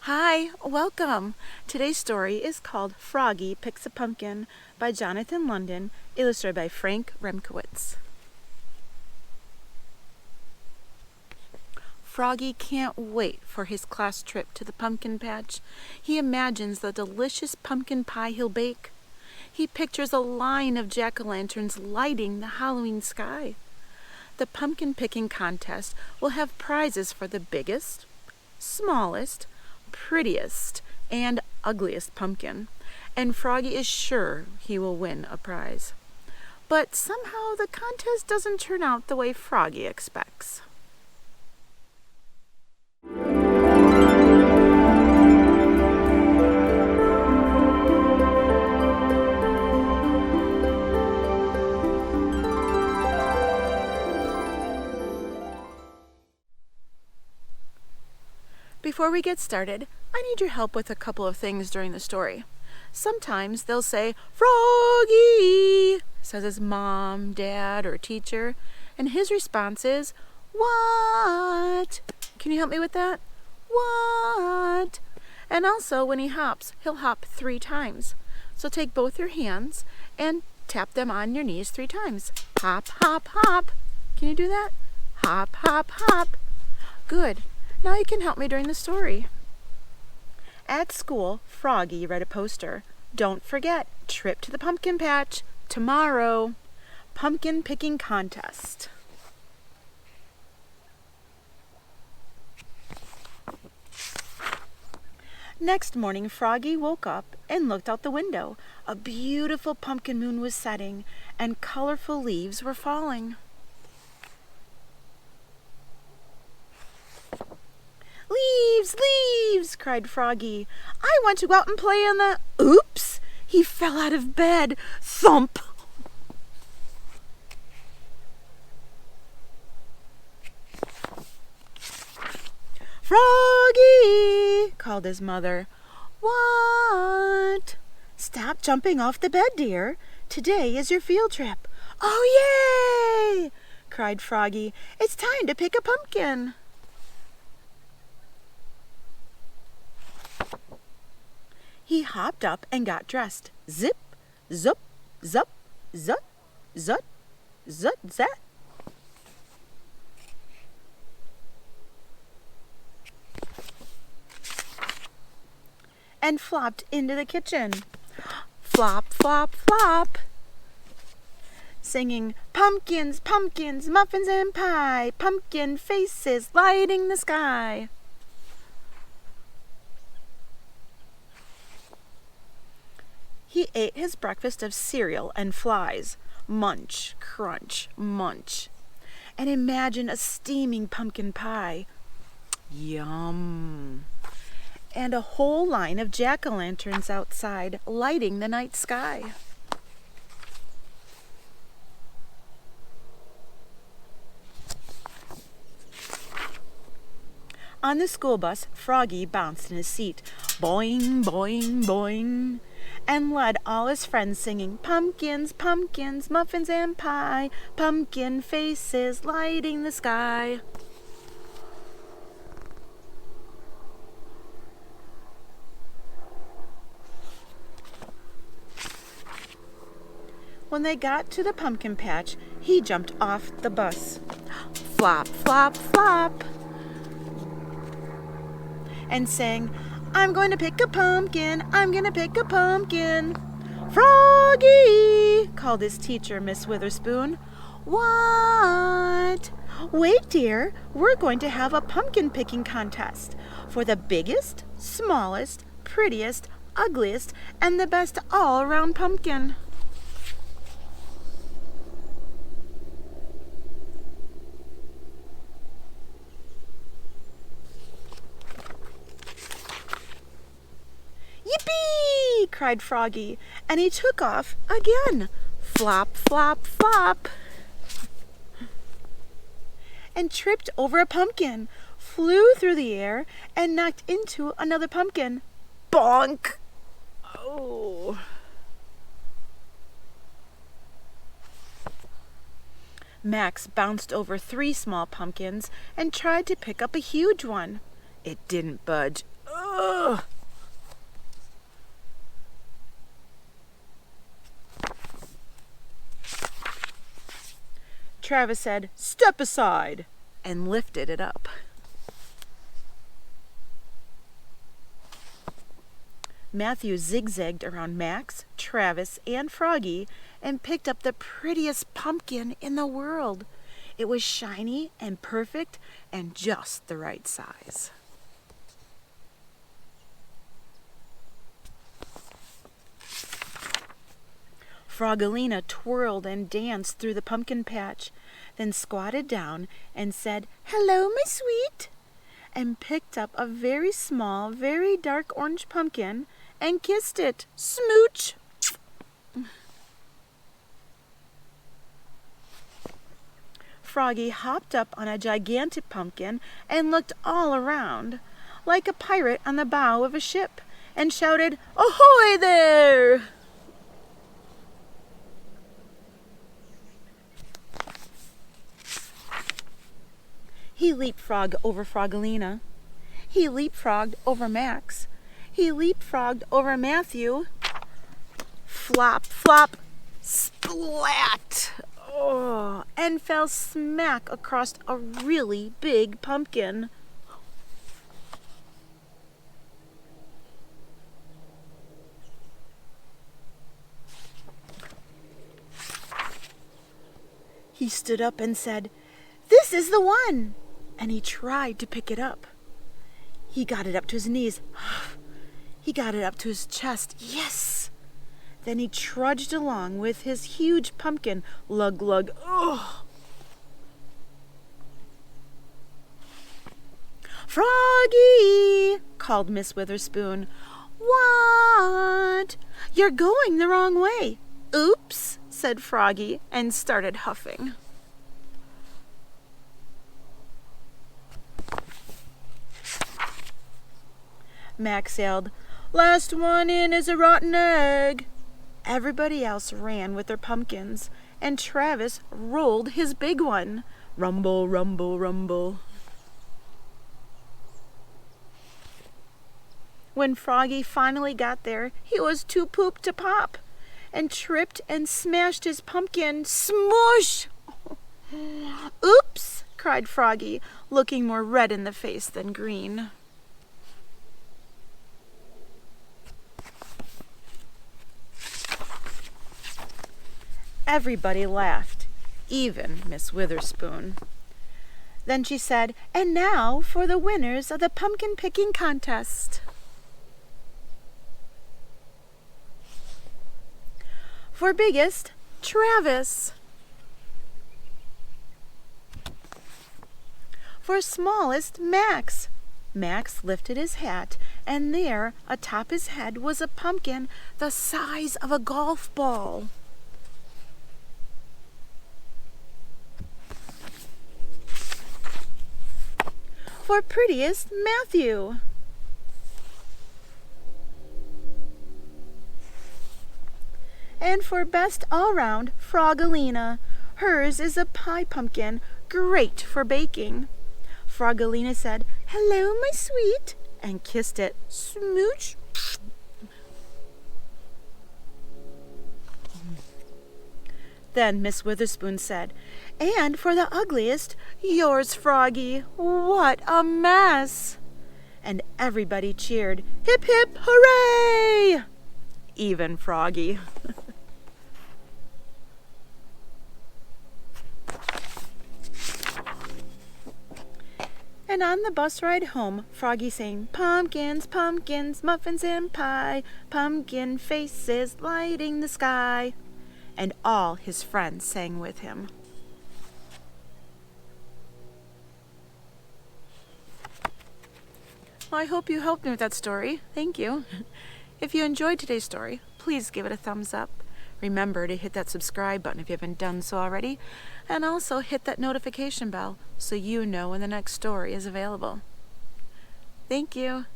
Hi, welcome. Today's story is called Froggy Picks a Pumpkin by Jonathan London, illustrated by Frank Remkiewicz. Froggy can't wait for his class trip to the pumpkin patch. He imagines the delicious pumpkin pie he'll bake. He pictures a line of jack-o'-lanterns lighting the Halloween sky. The pumpkin picking contest will have prizes for the biggest, smallest, prettiest, and ugliest pumpkin, and Froggy is sure he will win a prize. But somehow the contest doesn't turn out the way Froggy expects. Before we get started, I need your help with a couple of things during the story. Sometimes they'll say, "Froggy," says his mom, dad, or teacher, and his response is, "What?" Can you help me with that? What? And also, when he hops, he'll hop 3 times. So take both your hands and tap them on your knees 3 times. Hop, hop, hop. Can you do that? Hop, hop, hop. Good. Now you can help me during the story. At school, Froggy read a poster. Don't forget, trip to the pumpkin patch tomorrow. Pumpkin picking contest. Next morning, Froggy woke up and looked out the window. A beautiful pumpkin moon was setting, and colorful leaves were falling. "Leaves, leaves!" cried Froggy. "I want to go out and play in the—" Oops! He fell out of bed. Thump! "Froggy!" called his mother. "What?" "Stop jumping off the bed, dear. Today is your field trip." "Oh, yay!" cried Froggy. "It's time to pick a pumpkin." He hopped up and got dressed. Zip, zup, zup, zut, zut, zut, zat. And flopped into the kitchen. Flop, flop, flop. Singing, "Pumpkins, pumpkins, muffins and pie, pumpkin faces lighting the sky." He ate his breakfast of cereal and flies. Munch, crunch, munch. And imagine a steaming pumpkin pie. Yum. And a whole line of jack-o'-lanterns outside, lighting the night sky. On the school bus, Froggy bounced in his seat. Boing, boing, boing. And led all his friends singing, "Pumpkins, pumpkins, muffins and pie, pumpkin faces lighting the sky." When they got to the pumpkin patch, he jumped off the bus. Flop, flop, flop. And sang, "I'm going to pick a pumpkin, I'm going to pick a pumpkin." "Froggy!" called his teacher, Miss Witherspoon. "What?" "Wait, dear, we're going to have a pumpkin picking contest for the biggest, smallest, prettiest, ugliest, and the best all-around pumpkin." "Yippee!" cried Froggy, and he took off again. Flop, flop, flop. And tripped over a pumpkin, flew through the air, and knocked into another pumpkin. Bonk! Oh. Max bounced over 3 small pumpkins and tried to pick up a huge one. It didn't budge. Ugh. Travis said, "Step aside," and lifted it up. Matthew zigzagged around Max, Travis, and Froggy and picked up the prettiest pumpkin in the world. It was shiny and perfect and just the right size. Froggalina twirled and danced through the pumpkin patch, then squatted down and said, "Hello, my sweet," and picked up a very small, very dark orange pumpkin and kissed it. Smooch! Froggy hopped up on a gigantic pumpkin and looked all around, like a pirate on the bow of a ship, and shouted, "Ahoy there!" He leapfrogged over Froggalina. He leapfrogged over Max. He leapfrogged over Matthew. Flop, flop, splat! Oh, and fell smack across a really big pumpkin. He stood up and said, "This is the one!" And he tried to pick it up. He got it up to his knees. He got it up to his chest. Yes! Then he trudged along with his huge pumpkin. Lug, lug. Ugh! "Froggy!" called Miss Witherspoon. "What? You're going the wrong way." "Oops," said Froggy and started huffing. Max yelled, "Last one in is a rotten egg." Everybody else ran with their pumpkins, and Travis rolled his big one. Rumble, rumble, rumble. When Froggy finally got there, he was too pooped to pop, and tripped and smashed his pumpkin. Smoosh! "Oops!" cried Froggy, looking more red in the face than green. Everybody laughed, even Miss Witherspoon. Then she said, "And now for the winners of the pumpkin picking contest." For biggest, Travis. For smallest, Max. Max lifted his hat, and there, atop his head, was a pumpkin the size of a golf ball. For prettiest, Matthew. And for best all-round, Froggalina. Hers is a pie pumpkin, great for baking. Froggalina said, "Hello, my sweet," and kissed it. Smooch. Then Miss Witherspoon said, "And for the ugliest, yours, Froggy. What a mess!" And everybody cheered, "Hip, hip, hooray!" Even Froggy. And on the bus ride home, Froggy sang, "Pumpkins, pumpkins, muffins and pie, pumpkin faces lighting the sky." And all his friends sang with him. Well, I hope you helped me with that story. Thank you. If you enjoyed today's story, please give it a thumbs up. Remember to hit that subscribe button if you haven't done so already, and also hit that notification bell so you know when the next story is available. Thank you.